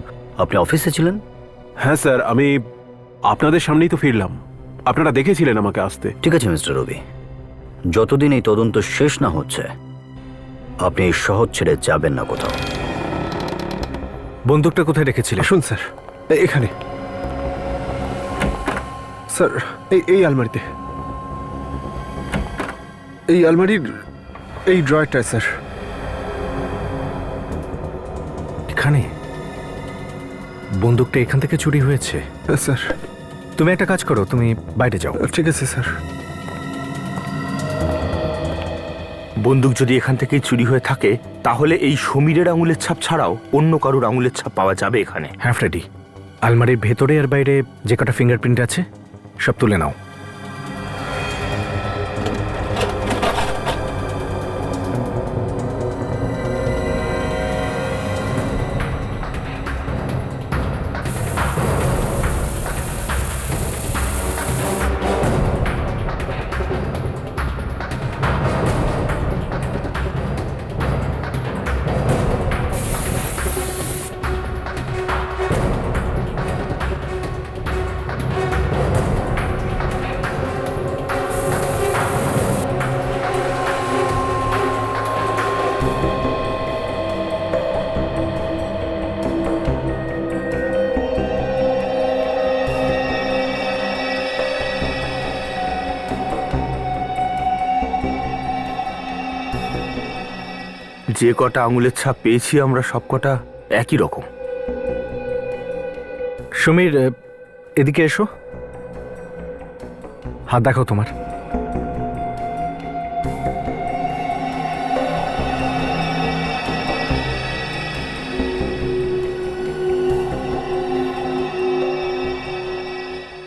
আপনি অফিসে ছিলেন? হ্যাঁ স্যার, আমি আপনাদের সামনেই তো ফিরলাম, আপনারা দেখেছিলেন আমাকে আসতে। ঠিক আছে মিস্টার রবি, যতদিন এই তদন্ত শেষ না হচ্ছে আপনি এই শহর ছেড়ে যাবেন না কোথাও। বন্দুকটা কোথায় রেখেছিলেন? আসুন স্যার, এখানে স্যার, এই আলমারিতে, এই আলমারির এই ড্রয়ারটা স্যার। এখানে বন্দুকটা এখান থেকে চুরি হয়েছে। স্যার। তুমি একটা কাজ করো, তুমি বাইরে যাও। ঠিক আছে স্যার। বন্দুক যদি এখান থেকেই চুরি হয়ে থাকে তাহলে এই সমীরের আঙুলের ছাপ ছাড়াও অন্য কারোর আঙুলের ছাপ পাওয়া যাবে এখানে। হ্যাঁ ফ্রেডি, আলমারির ভেতরে আর বাইরে যে কটা ফিঙ্গারপ্রিন্ট আছে সব তুলে নাও। যে কটা আঙুলের ছাপ পেয়েছি আমরা সব কটা একই রকম। সমীর, এদিকে এসো। হাত দেখাও তোমার।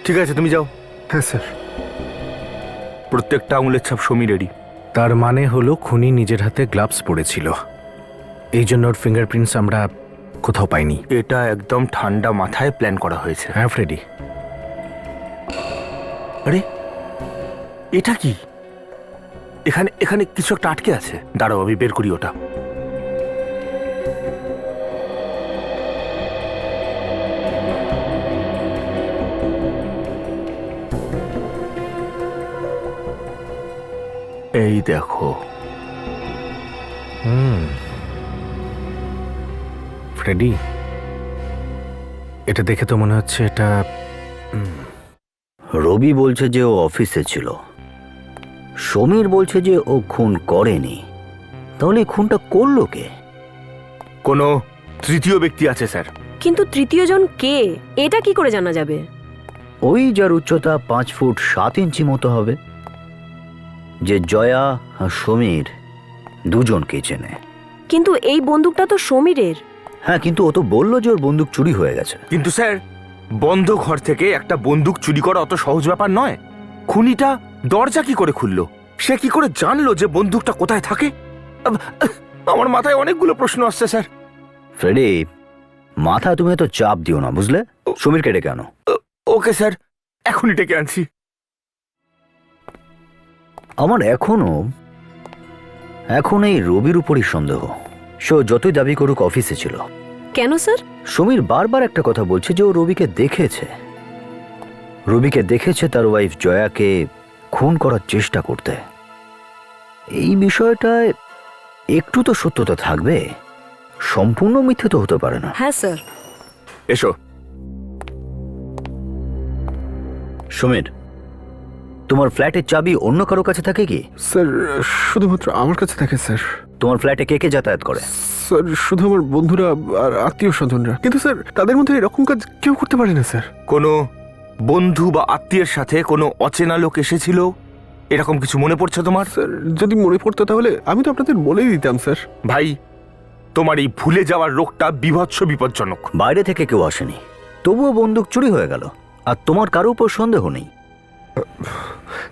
ঠিক আছে, তুমি যাও। হ্যাঁ স্যার। প্রত্যেকটা আঙুলের ছাপ সমীরেরই। তার মানে হলো খুনি নিজের হাতে গ্লাভস পরেছিল, এই জন্য ওর ফিঙ্গারপ্রিন্টস আমরা কোথাও পাইনি। এটা একদম ঠান্ডা মাথায় প্ল্যান করা হয়েছে। হ্যাঁ ফ্রেডি। আরে এটা কি? এখানে এখানে কিছু একটা আটকে আছে। দাঁড়াও, আমি বের করি ওটা। এই দেখো। ফ্রেডি, এটা দেখে তো মনে হচ্ছে এটা রবি বলছে যে ও অফিসে ছিল, সমীর বলছে যে ও খুন করেনি। তাহলে এই খুনটা করলো কে? কোনো তৃতীয় ব্যক্তি আছে স্যার। কিন্তু তৃতীয় জন কে, এটা কি করে জানা যাবে? ওই যার উচ্চতা 5 ফুট 7 ইঞ্চি মতো হবে, যে জয়া আর সমীর দুজনকে চেনে। কিন্তু এই বন্দুকটা তো সমীরের। হ্যাঁ, কিন্তু ও তো বললো যে ওর বন্দুক চুরি হয়ে গেছে। কিন্তু স্যার, বন্ধ ঘর থেকে একটা বন্দুক চুরি করা অত সহজ ব্যাপার নয়। খুনিটা দরজা কি করে খুললো? সে কি করে জানলো যে বন্দুকটা কোথায় থাকে? আমার মাথায় অনেকগুলো প্রশ্ন আসছে স্যার। ফ্রেডি, মাথা তুমি এত চাপ দিও না, বুঝলে? সমীরকে ডেকে আনো। ওকে স্যার, এখনই ডেকে আনছি। আমার এখন এই রবির উপরই সন্দেহ। সে যতই দাবি করুক অফিসে ছিল। কেন স্যার? সমীর বারবার একটা কথা বলছে যে ও রবিকে দেখেছে তার ওয়াইফ জয়াকে খুন করার চেষ্টা করতে। এই বিষয়টায় একটু তো সত্যতা থাকবে, সম্পূর্ণ মিথ্যে তো হতে পারে না। হ্যাঁ স্যার। এসো। সমীর, তোমার ফ্ল্যাটের চাবি অন্য কারো কাছে থাকে কি? স্যার শুধুমাত্র আমার কাছে থাকে স্যার। তোমার ফ্ল্যাটে কে কে যাতায়াত করে? স্যার শুধু আমার বন্ধুরা আর আত্মীয় স্বজনরা। কিন্তু স্যার তাদের মধ্যে এরকম কাজ কেউ করতে পারে না স্যার। কোনো বন্ধু বা আত্মীয়ের সাথে কোনো অচেনা লোক এসেছিল এরকম কিছু মনে পড়ছে তোমার? স্যার যদি মনে পড়তো তাহলে আমি তো আপনাদের বলেই দিতাম স্যার। ভাই, তোমার এই ভুলে যাওয়ার রোগটা বিভৎস বিপজ্জনক। বাইরে থেকে কেউ আসেনি, তবুও বন্দুক চুরি হয়ে গেল, আর তোমার কারো উপর সন্দেহ নেই?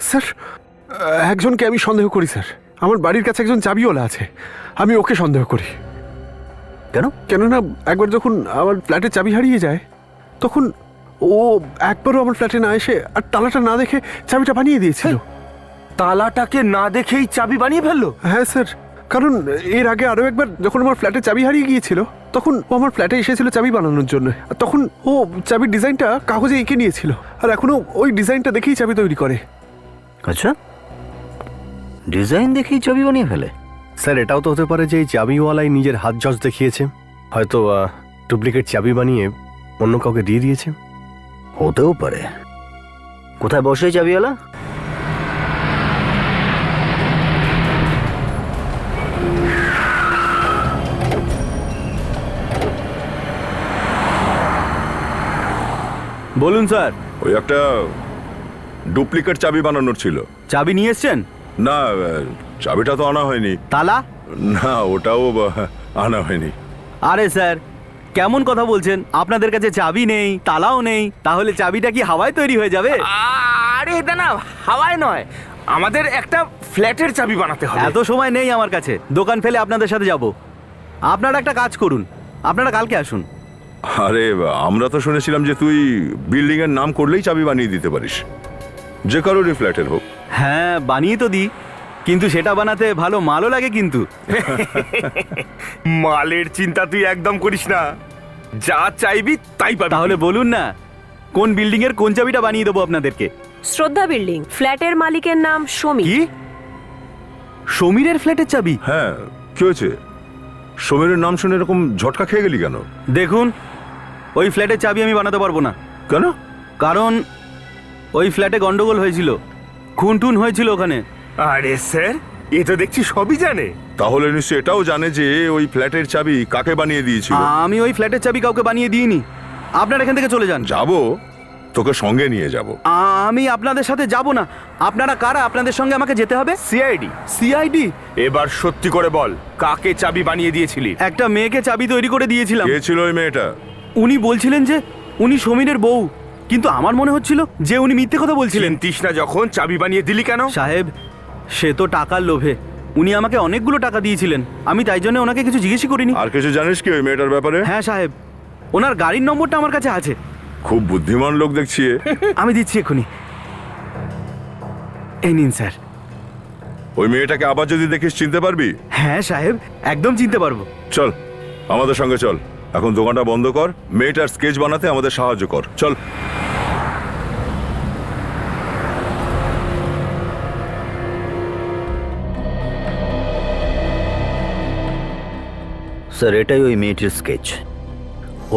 স্যার একজনকে আমি সন্দেহ করি স্যার। আমার বাড়ির কাছে একজন চাবিওয়ালা আছে, আমি ওকে সন্দেহ করি। কেন? কেননা একবার যখন আমার ফ্ল্যাটের চাবি হারিয়ে যায় তখন ও একবারও আমার ফ্ল্যাটে না এসে আর তালাটা না দেখে চাবিটা বানিয়ে দিয়েছিল। তালাটাকে না দেখেই চাবি বানিয়ে ফেললো? হ্যাঁ স্যার, কারণ এর আগে আরও একবার যখন আমার ফ্ল্যাটে চাবি হারিয়ে গিয়েছিল তখন ও আমার ফ্ল্যাটে এসেছিল চাবি বানানোর জন্য। আর তখন ও চাবির ডিজাইনটা কাগজে এঁকে নিয়েছিল, আর এখনও ওই ডিজাইনটা দেখেই চাবি তৈরি করে। আচ্ছা, ডিজাইন দেখেই চাবি বানিয়ে ফেলে? স্যার এটাও তো হতে পারে যে এই চাবিওয়ালাই নিজের হাত জজ দেখিয়েছে, হয়তো ডুপ্লিকেট চাবি বানিয়ে অন্য কাউকে দিয়ে দিয়েছে। হতেও পারে। কোথায় বসে চাবিওয়ালা? বলুন স্যার। ওই একটা ডুপ্লিকেট চাবি বানানোর ছিল। চাবি নিয়ে এসছেন? না, চাবিটা তো আনা হয়নি। তালা? না, ওটাও আনা হয়নি। আরে স্যার, কেমন কথা বলছেন? আপনাদের কাছে চাবি নেই, তালাও নেই, তাহলে চাবিটা কি হাওয়ায় তৈরি হয়ে যাবে? আরে এটা না হাওয়ায় নয়, আমাদের একটা ফ্ল্যাটের চাবি বানাতে হবে। এত সময় নেই আমার কাছে, দোকান ফেলে আপনাদের সাথে যাব। আপনারা একটা কাজ করুন, আপনারা কালকে আসুন। আরে আমরা তো শুনেছিলাম যে তুই বিল্ডিং এর নাম করলেই চাবি বানিয়ে দিতে পারিস, যে কারোরই ফ্ল্যাটের হোক। হ্যাঁ, বানিয়ে তো দিই, কিন্তু সেটা বানাতে ভালো মালও লাগে কিন্তু। মালের চিন্তা তুই একদম করিস না, যা চাইবি তাই পাবি। তাহলে বলুন না, কোন বিল্ডিং এর কোন চাবিটা বানিয়ে দেবো আপনাদেরকে? শ্রদ্ধা বিল্ডিং, ফ্ল্যাটের মালিকের নাম সমীর। কি? সমীরের ফ্ল্যাটের চাবি? হ্যাঁ, কি হয়েছে? সমীরের নাম শুনে এরকম ঝটকা খেয়ে গেলি কেন? দেখুন, ওই ফ্ল্যাটের চাবি আমি বানাতে পারবো না। কেন? কারণ ওই ফ্ল্যাটে গন্ডগোল হয়েছিল, খুন টুন হয়েছিল ওখানে। আরে স্যার, এ তো দেখছি সবই জানে। তাহলে নিশ্চয় এটাও জানে যে ওই ফ্ল্যাটের চাবি কাকে বানিয়ে দিয়েছিল। আমি ওই ফ্ল্যাটের চাবি কাউকে বানিয়ে দিইনি। আপনারা এখান থেকে চলে যান। যাবো, তোকে সঙ্গে নিয়ে যাব। আমি আপনাদের সাথে যাব না। আপনারা কারা? আপনাদের সঙ্গে আমাকে যেতে হবে। সিআইডি। সিআইডি? এবার সত্যি করে বল, কাকে চাবি বানিয়ে দিয়েছিলি? একটা মেয়েকে চাবি তৈরি করে দিয়েছিলাম। কে ছিল ওই মেয়েটা? উনি বলছিলেন যে উনি সমীরের বউ, কিন্তু আমার মনে হচ্ছিল যে উনি মিথ্যে কথা বলছিলেন। তৃষ্ণা যখন চাবি বানিয়ে দিলি কেন? সাহেব, সে তো টাকার লোভে। উনি আমাকে অনেকগুলো টাকা দিয়েছিলেন, আমি তাই জন্য ওনাকে কিছু জিজ্ঞেসই করিনি। আর কিছু জানিস কি ওই মেয়েটার ব্যাপারে? হ্যাঁ সাহেব, ওনার গাড়ির নম্বরটা আমার কাছে আছে। খুব বুদ্ধিমান লোক দেখছি এ। আমি দিচ্ছি এক্ষুনি। এই নিন স্যার। ওই মেয়েটাকে আবার যদি দেখিস চিনতে পারবি? হ্যাঁ সাহেব, একদম চিনতে পারবো। চল আমাদের সঙ্গে চল, এখন দোকানটা বন্ধ কর, মেয়েটার স্কেচ বানাতে আমাদের সাহায্য কর, চল। স্যার, এটাই ওই মেয়েটির স্কেচ।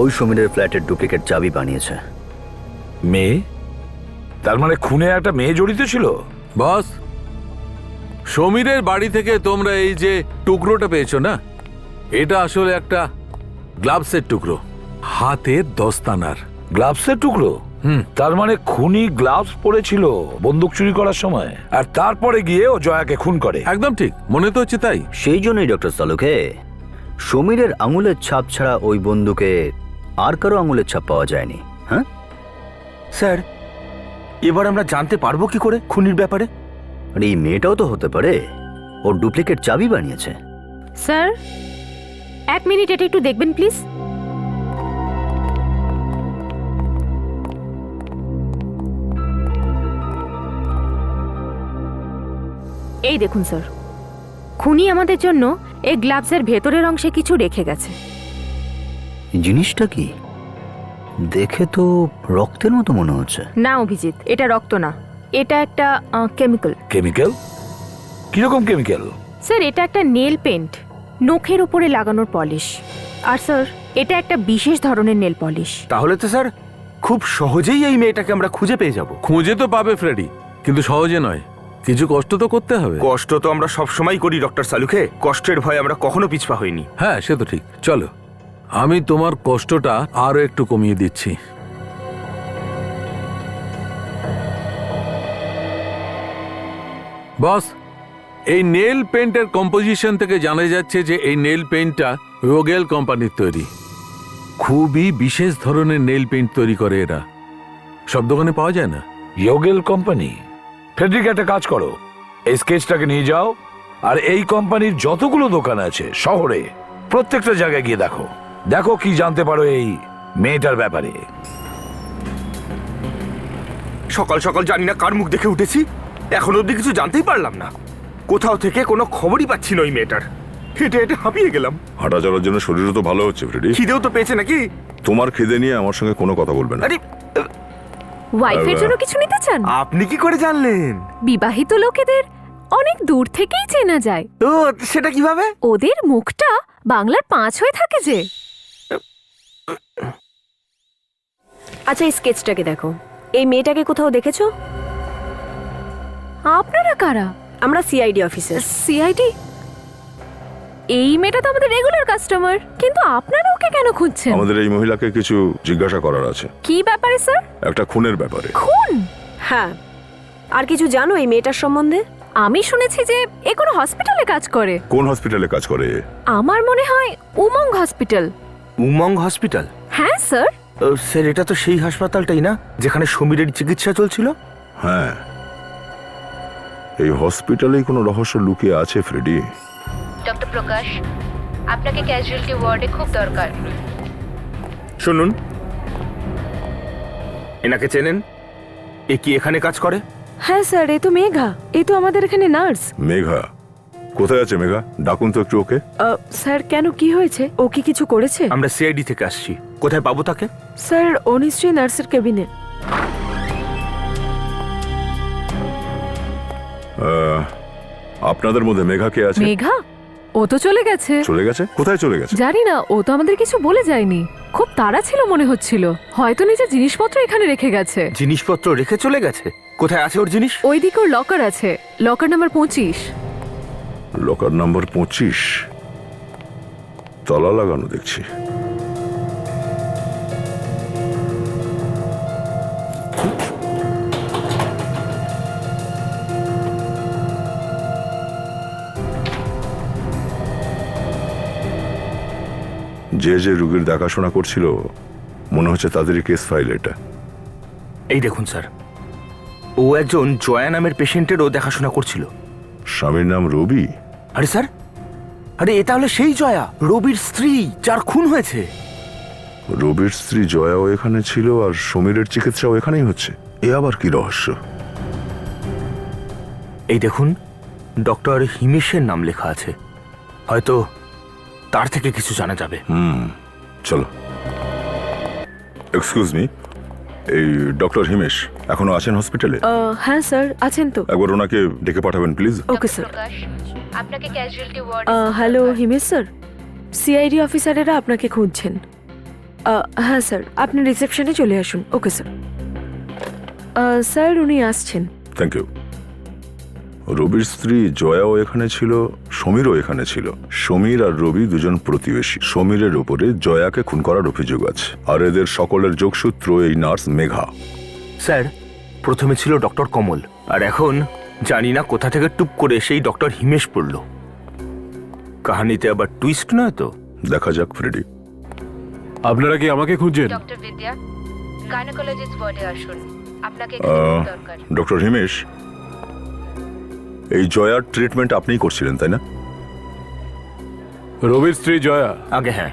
ওই সমীরের ফ্ল্যাটের ডুপ্লিকেট চাবি বানিয়েছে। মেয়ে? তার মানে খুনে একটা মেয়ে জড়িত ছিল? বস, সমীরের বাড়ি থেকে তোমরা এই যে টুকরোটা পেয়েছো না, এটা আসলে একটা গ্লাভসের টুকরো, হাতের দস্তানার। গ্লাভসের টুকরো? তার মানে খুনি গ্লাভস পরেছিল বন্দুক চুরি করার সময়, আর তারপরে গিয়ে ও জয়াকে খুন করে। একদম ঠিক, মনে তো হচ্ছে তাই। সেই জন্যই ডক্টর সালুকে, সমীরের আঙুলের ছাপ ছাড়া ওই বন্দুকে আর কারো আঙুলের ছাপ পাওয়া যায়নি। হ্যাঁ স্যার, এবার আমরা জানতে পারবো কি করে খুনির ব্যাপারে? আর এই মেয়েটাও তো হতে পারে ওর ডুপ্লিকেট চাবি বানিয়েছে। স্যার, 1 মিনিট এটা একটু দেখবেন প্লিজ। এই দেখুন স্যার, খুনি আমাদের জন্য এই গ্লাভসের ভেতরের অংশে কিছু রেখে গেছে। জিনিসটা কি? দেখে তো রক্তের মতো মনে হচ্ছে। না অভিজিৎ, এটা রক্ত না, এটা একটা কেমিক্যাল। কেমিক্যাল? কিরকম কেমিক্যাল? স্যার, এটা একটা নেল পেন্ট, নখের উপরে লাগানোর পলিশ। আর স্যার, এটা একটা বিশেষ ধরনের নেল পলিশ। তাহলে তো স্যার খুব সহজেই এই মেয়েটাকে আমরা খুঁজে পেয়ে যাব। খুঁজে তো পাবে ফ্রেডি, কিন্তু সহজে নয়, কিছু কষ্ট তো করতে হবে। কষ্ট তো আমরা সবসময় করি ডক্টর সালুকে, কষ্টের ভয়ে আমরা কখনো পিছপা হইনি। হ্যাঁ, সে তো ঠিক। চলো, আমি তোমার কষ্টটা আরো একটু কমিয়ে দিচ্ছি। বস, এই নেল পেন্টের কম্পোজিশন থেকে জানা যাচ্ছে যে এই নেল পেন্টটা রোগেল কোম্পানির তৈরি। খুবই বিশেষ ধরনের নেল পেন্ট তৈরি করে এরা, সব দোকানে পাওয়া যায় না। ইয়োগেল কোম্পানি? ফ্রেডরিক, একটা কাজ করো, এই স্কেচটাকে নিয়ে যাও আর এই কোম্পানির যতগুলো দোকান আছে শহরে প্রত্যেকটা জায়গায় গিয়ে দেখো, দেখো কি জানতে পারো এই মেয়েটার ব্যাপারে। সকাল সকাল জানি না কার মুখ দেখে উঠেছি, এখন অব্দি কিছু জানতেই পারলাম না। কোথাও থেকে কোনো খবরই পাচ্ছি না ওই মেয়েটার। হেঁটে হেঁটে হাঁপিয়ে গেলাম। হাঁটা চলার জন্য শরীরও তো ভালো হচ্ছে ফ্রেডি। খিদেও তো পেয়েছে নাকি? তোমার খিদে নিয়ে আমার সঙ্গে কোনো কথা বলবে না। আরে ওয়াইফের জন্য কিছু নিতে চান? আপনি কি করে জানলেন? বিবাহিত লোকেদের অনেক দূর থেকেই চেনা যায়। ও, সেটা কিভাবে? ওদের মুখটা বাংলার 5 হয়ে থাকে যে। আচ্ছা, এই স্কেচটাকে দেখো, এই মেয়েটাকে কোথাও দেখেছো? আপনারা কারা? আমরা সিআইডি অফিসার। সিআইডি? এই মেয়েটা তো আমাদের রেগুলার কাস্টমার, কিন্তু আপনারা ওকে কেন খুঁজছেন? আমাদের এই মহিলাকে কিছু জিজ্ঞাসা করার আছে, কি ব্যাপারে স্যার? একটা খুনের ব্যাপারে। খুন? হ্যাঁ, আর কিছু জানো এই মেয়েটার সম্বন্ধে? আমি শুনেছি যে এ কোনো হসপিটালে কাজ করে। কোন হসপিটালে কাজ করে? আমার মনে হয় উমং হসপিটাল। উমং হসপিটাল? হ্যাঁ স্যার। স্যার এটা তো সেই হাসপাতালটাই না যেখানে সমীরের চিকিৎসা চলছিল? হ্যাঁ, এই হসপিটালেই কোনো রহস্য লুকিয়ে আছে ফ্রেডি। ডক্টর প্রকাশ, আপনাকে ক্যাজুয়ালিটি ওয়ার্ডে খুব দরকার। শুনুন, এনাকে চেনেন? এ কি এখানে কাজ করে? হ্যাঁ স্যার, এ তো মেঘা, এ তো আমাদের এখানে নার্স। মেঘা? কোথায় আছে মেঘা? ডাকুন তো একটু ওকে। স্যার কেন, কি হয়েছে? ও কি কিছু করেছে? আমরা সিআইডি থেকে আসছি। কোথায় পাবো তাকে? স্যার ও নিশ্চয়ই নার্সের কেবিনে। আপনাদের মধ্যে মেঘা কে আছে? মেঘা? ও তো চলে গেছে। চলে গেছে? কোথায় চলে গেছে? জানি না, ও তো আমাদের কিছু বলে যায়নি। খুব তাড়া ছিল মনে হচ্ছিল, হয়তো নিজের জিনিসপত্র এখানে রেখে গেছে। জিনিসপত্র রেখে চলে গেছে? কোথায় আছে ওর জিনিস? ওইদিকে ওর লকার আছে, লকার নাম্বার 25। Locker number 25? তালা লাগানো দেখছি। যে যে রোগীর দেখাশোনা করছিল মনে হচ্ছে তাদেরই কেস ফাইল এটা। এই দেখুন স্যার, ও একজন জয়া নামের পেশেন্টেরও দেখাশোনা করছিল। স্বামীর নাম রবি? আরে স্যার, আরে এ তাহলে সেই জয়া, রবির স্ত্রী, যার খুন হয়েছে। রবির স্ত্রী জয়াও এখানে ছিল আর সমীরের চিকিৎসাও এখানেই হচ্ছে। এ আবার কি রহস্য? এই দেখুন, ডক্টর হিমেশের নাম লেখা আছে, হয়তো তার থেকে কিছু জানা যাবে। চলো। এক্সকিউজ মি, এই ডক্টর হিমেশ এখনো আছেন হসপিটালে? হ্যাঁ স্যার আছেন তো। একবার ওনাকে ডেকে পাঠাবেন প্লিজ। Okay sir. প্রকাশ, আপনাকে casualty ward. Hello Himesh sir, CID অফিসারেরা আপনাকে খুঁজছেন। হ্যাঁ স্যার, আপনি রিসেপশনে চলে আসুন। Okay sir. স্যার উনি আসছেন। Thank you. রবির স্ত্রী জয়াও এখানে ছিল, সমীরও এখানে ছিল। সমীর আর রবি দুজন প্রতিবেশী। সমীরের উপরে জয়াকে খুন করার অভিযোগ আছে, আর এদের সকলের যোগসূত্র এই নার্স মেঘা। স্যার, প্রথমে ছিল ডক্টর কমল, আর এখন জানি না কোথা থেকে টুপ করে সেই ডক্টর হিমেশ পড়ল। কাহিনীতে আবার টুইস্ট নয় তো? দেখা যাক ফ্রেডি। আপনারা কি আমাকে খুঁজছেন? ডক্টর বিদ্যা, গাইনোকোলজিস্ট ওয়ার্ডে আসুন, আপনাকে এখানে খুব দরকার। ডক্টর হিমেশ, এই জয়ার ট্রিটমেন্ট আপনিই করছিলেন তাই না? রবির স্ত্রী জয়া? আগে হ্যাঁ।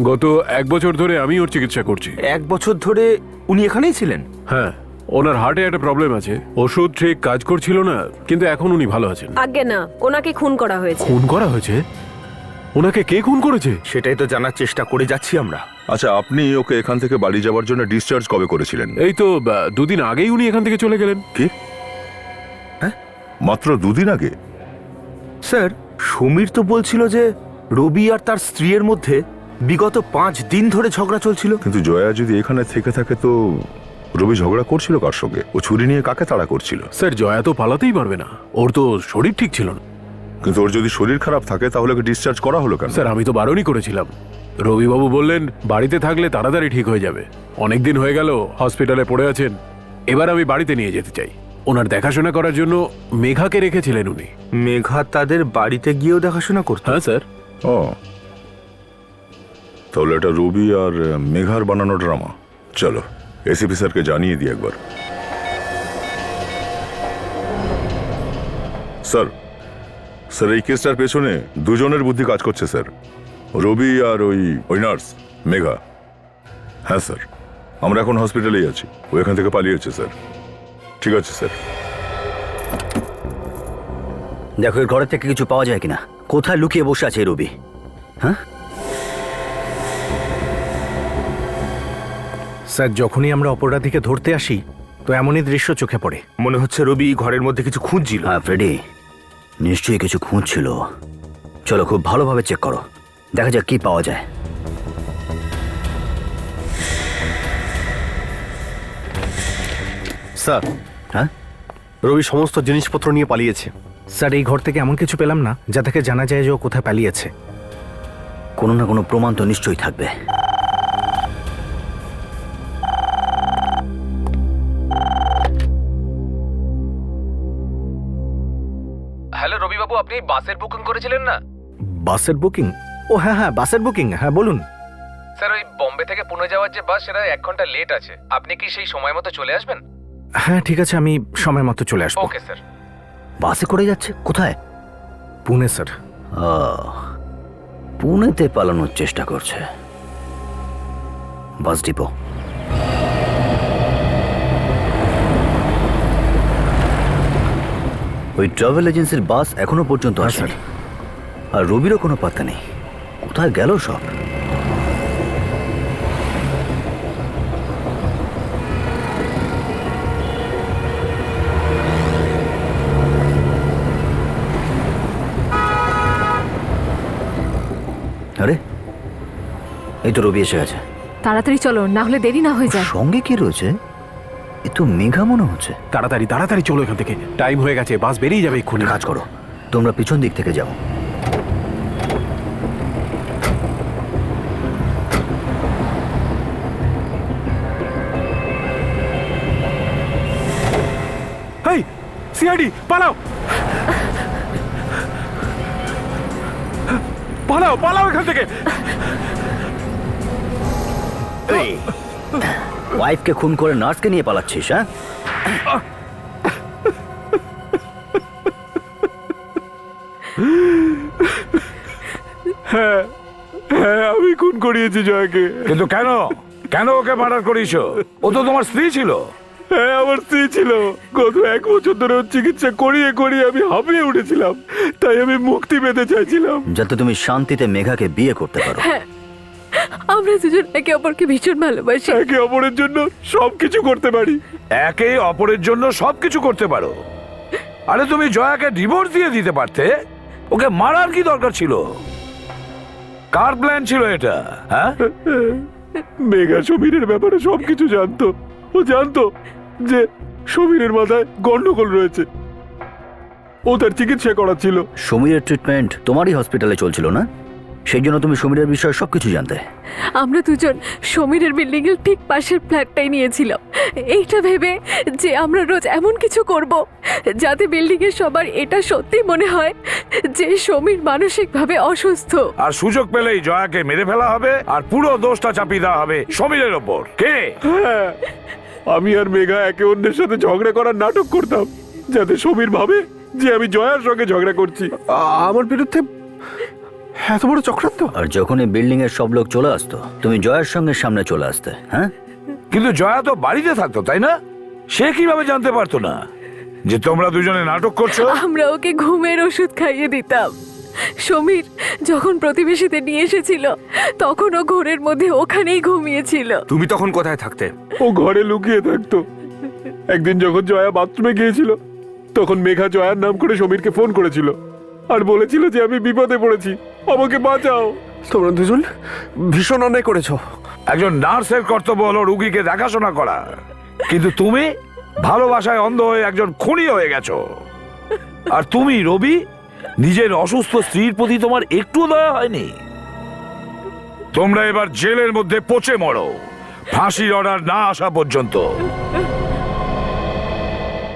গত 1 বছর ধরে আমি ওর চিকিৎসা করছি। 1 বছর ধরে উনি এখানেই ছিলেন? হ্যাঁ, ওনার হার্টে একটা প্রবলেম আছে, ওষুধ ঠিক কাজ করছিল না, কিন্তু এখন উনি ভালো আছেন। আজ্ঞে না, ওনাকে খুন করা হয়েছে। খুন করা হয়েছে? ওনাকে কে খুন করেছে? সেটাই তো জানার চেষ্টা করে যাচ্ছি আমরা। আচ্ছা, আপনি ওকে এখান থেকে বাড়ি যাওয়ার জন্য ডিসচার্জ কবে করেছিলেন? এই তো 2 দিন আগেই উনি এখান থেকে চলে গেলেন। কি? হ্যাঁ, মাত্র 2 দিন আগে? স্যার, সমীর তো বলছিল যে রবি আর তার স্ত্রীর মধ্যে বিগত 5 দিন ধরে ঝগড়া চলছিল। কিন্তু জয়া যদি এখানে থেকে থাকে তো রবি ঝগড়া করছিল কার সঙ্গে? ও ছুরি নিয়ে কাকে তাড়া করছিল? স্যার, জয়া তো পালাতেই পারবে না, ওর তো শরীর ঠিক ছিল না। কিন্তু ওর যদি শরীর খারাপ থাকে তাহলে ওকে ডিসচার্জ করা হলো কেন? স্যার, আমি তো বারণই করেছিলাম। রবিবাবু বললেন বাড়িতে থাকলে তাড়াতাড়ি ঠিক হয়ে যাবে। অনেকদিন হয়ে গেল হসপিটালে পড়ে আছেন, এবার আমি বাড়িতে নিয়ে যেতে চাই। ওনার দেখাশোনা করার জন্য মেঘাকে রেখেছিলেন উনি। মেঘা তাদের বাড়িতে গিয়েও দেখাশোনা করত? হ্যাঁ স্যার। ও, তাহলে এটা রবি আর মেঘার বানানো ড্রামা। চলো এসিপি স্যারকে জানিয়ে দিই একবার। স্যার, স্যার এই কেসটার পেছনে দুজনের বুদ্ধি কাজ করছে স্যার, রবি আর ওই নার্স মেঘা। হ্যাঁ স্যার, আমরা এখন হসপিটালেই আছি, ও এখান থেকে পালিয়েছে স্যার। ঠিক আছে স্যার। দেখো এর ঘরের থেকে কিছু পাওয়া যায় কিনা, কোথায় লুকিয়ে বসে আছে এই রবি? হ্যাঁ স্যার, যখনই আমরা অপরাধীকে ধরতে আসি তো এমনই দৃশ্য চোখে পড়ে। মনে হচ্ছে রবি ঘরের মধ্যে কিছু খুঁজছিল। হ্যাঁ ফ্রেডি, নিশ্চয়ই কিছু খুঁজছিল। চলো খুব ভালোভাবে চেক করো, দেখা যাক কি পাওয়া যায়। স্যার, হ্যাঁ রবি সমস্ত জিনিসপত্র নিয়ে পালিয়েছে। স্যার, এই ঘর থেকে এমন কিছু পেলাম না যা থেকে জানা যায় যে ও কোথায় পালিয়েছে। কোনো না কোনো প্রমাণ তো নিশ্চয়ই থাকবে। হ্যালো রবিবাবু, আপনি বাসের বুকিং করেছিলেন না? বাসের বুকিং? ও হ্যাঁ হ্যাঁ, বাসের বুকিং, হ্যাঁ বলুন। স্যার, ওই বম্বে থেকে পুনে যাওয়ার যে বাস, সেটা 1 ঘন্টা লেট আছে। আপনি কি সেই সময় মতো চলে আসবেন? হ্যাঁ ঠিক আছে, আমি সময় মতো চলে আসবো। Okay sir. বাসে করে যাচ্ছে কোথায়? পুনে স্যার। পুনেতে পালানোর চেষ্টা করছে। Bus depot. ওই ট্রাভেল এজেন্সির বাস এখনো পর্যন্ত আসেনি, আর রবিরও কোনো পাত্তা নেই। কোথায় গেল সব? আরে এই তো রবি এসে গেছে। তাড়াতাড়ি চলো, না হলে দেরি না হয়ে যায়। সঙ্গে কি রয়েছে? এ তো মেঘা মনে হচ্ছে। তাড়াতাড়ি তাড়াতাড়ি চলো এখান থেকে, টাইম হয়ে গেছে, বাস বেরিয়ে যাবে এক্ষুনি। কাজ করো, তোমরা পিছন দিক থেকে যাও। হেই সিআইডি, পালাও পালাও পালাও এখান থেকে। ওয়াইফকে খুন করে নার্সকে নিয়ে পালাচ্ছিস? হ্যাঁ, হ্যাঁ হ্যাঁ, আমি খুন করিয়েছি জয়কে। কিন্তু কেন? কেন ওকে মার্ডার করিস? ও তো তোমার স্ত্রী ছিল। হ্যাঁ, আমার স্ত্রী ছিল। গত 1 বছর ধরে ওর চিকিৎসা করিয়ে করিয়ে আমি হাঁপিয়ে উঠেছিলাম, তাই আমি মুক্তি পেতে চাইছিলাম। যাতে তুমি শান্তিতে মেঘাকে বিয়ে করতে পারো। আমরা দুজন একে অপরকে ভীষণ ভালোবাসি। একে অপরের জন্য সবকিছু করতে পারি। একে অপরের জন্য সবকিছু করতে পারো। আরে তুমি জয়াকে ডিভোর্স দিয়ে দিতে পারতে। ওকে মারার কি দরকার ছিল? কার প্ল্যান ছিল এটা? হ্যাঁ, মেঘা সমীরের ব্যাপারে সবকিছু জানতো। ও জানতো যে সমীরের মাথায় গন্ডগোল রয়েছে, ও তার চিকিৎসা করাচ্ছিল। সমীরের ট্রিটমেন্ট তোমারই হসপিটালে চলছিল না? সেই জন্য তুমি সমীরের বিষয়ে সবকিছু জানতে। আমরা দুজন সমীরের বিল্ডিং এর ঠিক পাশের ফ্ল্যাটটাই নিয়েছিলাম, এইটা ভেবে যে আমরা রোজ এমন কিছু করব যাতে বিল্ডিং এর সবার এটা সত্যি মনে হয় যে সমীর মানসিকভাবে অসুস্থ। আর সুযোগ পেলেই জয়াকে মেরে ফেলা হবে, আর পুরো দোষটা চাপিয়ে দেওয়া হবে সমীরের ওপর। কে? হ্যাঁ, আমি আর মেঘা একে অন্যের সাথে ঝগড়া করার নাটক করতাম, যাতে সমীর ভাবে যে আমি জয়ার সঙ্গে ঝগড়া করছি। আমার বিরুদ্ধে এত বড় চক্রান্ত? আর যখন এই বিল্ডিং এর সব লোক চলে আসতো, তুমি জয়ের সঙ্গে সামনে চলে আসতে। হ্যাঁ, কিন্তু জয়া তো বাড়িতে থাকতো, তাই না? সে কিভাবে জানতে পারতো না যে তোমরা দুজনে নাটক করছো? আমরা ওকে ঘুমের ওষুধ খাইয়ে দিতাম। সমীর যখন প্রতিবেশীদের নিয়ে এসেছিল তখন ও ঘরের মধ্যে ওখানেই ঘুমিয়েছিল। তুমি তখন কোথায় থাকতে? ও ঘরে লুকিয়ে থাকতো। একদিন যখন জয়া বাথরুমে গিয়েছিল, তখন মেঘা জয়ার নাম করে সমীরকে ফোন করেছিল আর বলেছিল যে আমি বিপদে পড়েছি, আমাকে বাঁচাও। তোমরা দুজন ভীষণ অন্যায় করেছো। একজন নার্সের কর্তব্য হলো রুগীকে দেখাশোনা করা, কিন্তু তুমি ভালোবাসায় অন্ধ হয়ে একজন খুনি হয়ে গেছো। আর তুমি রবি, নিজের অসুস্থ স্ত্রীর প্রতি তোমার একটু দয়া হয়নি? তোমরা এবার জেলের মধ্যে পচে মরো, ফাঁসির অর্ডার না আসা পর্যন্ত।